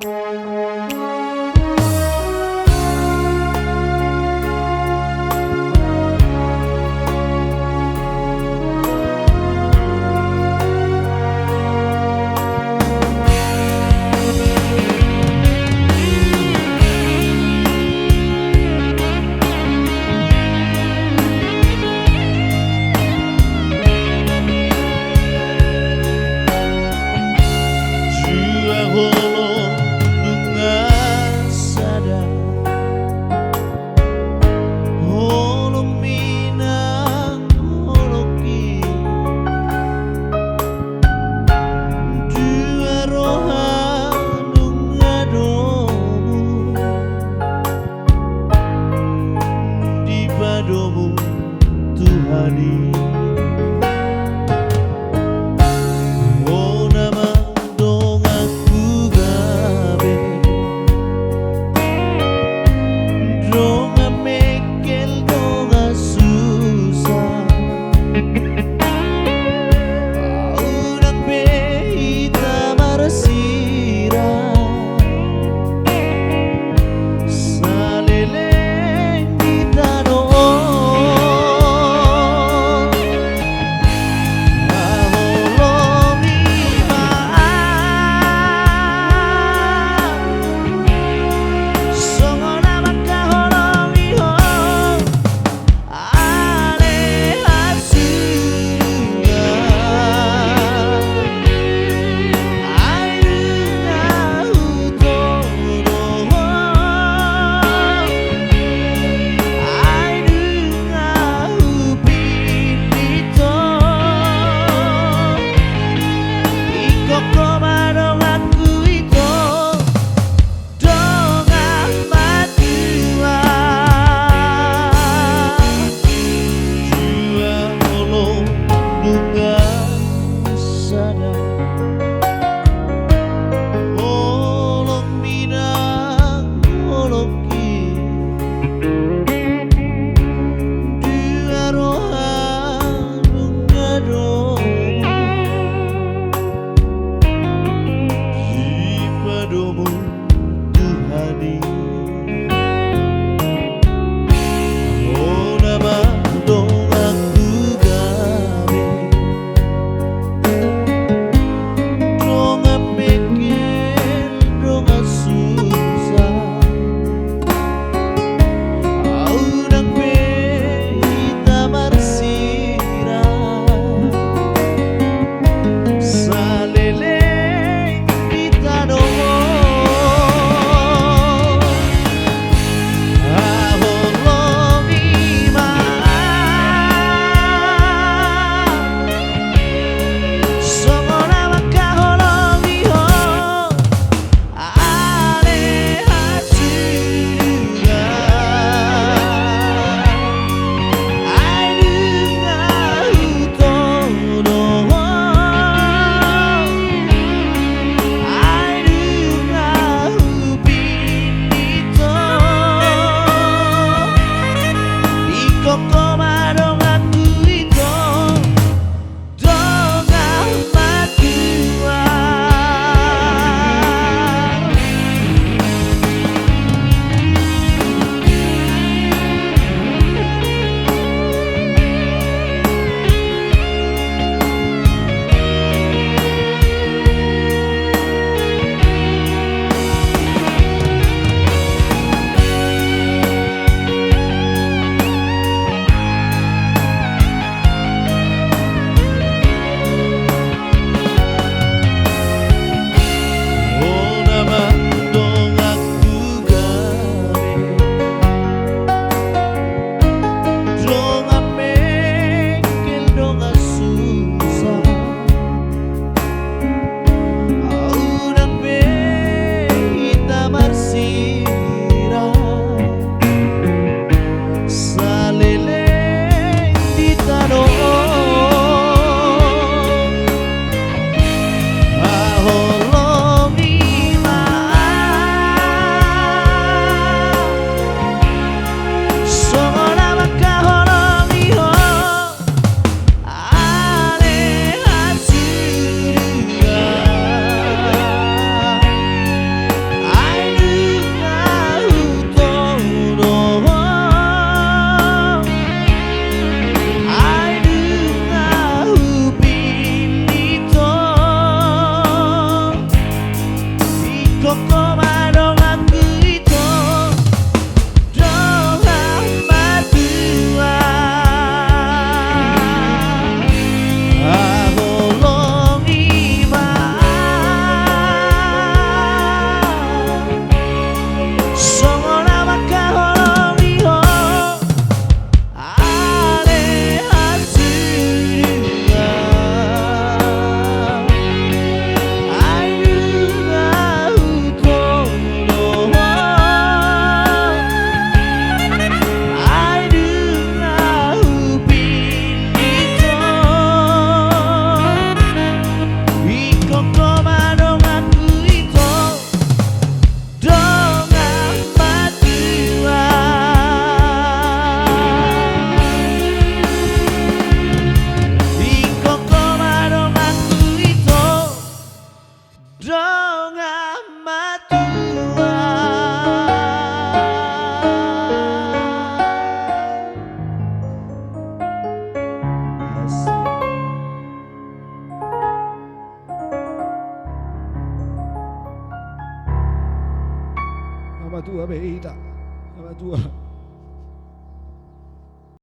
Jua holong ここまでがくいとどうがまずはあほろりはそらばかほろりをあれはするわ愛がうとろ愛がうびりといここまどがくいとどがまずはいここまどがくいとどがまずNama tua beta, nama tua.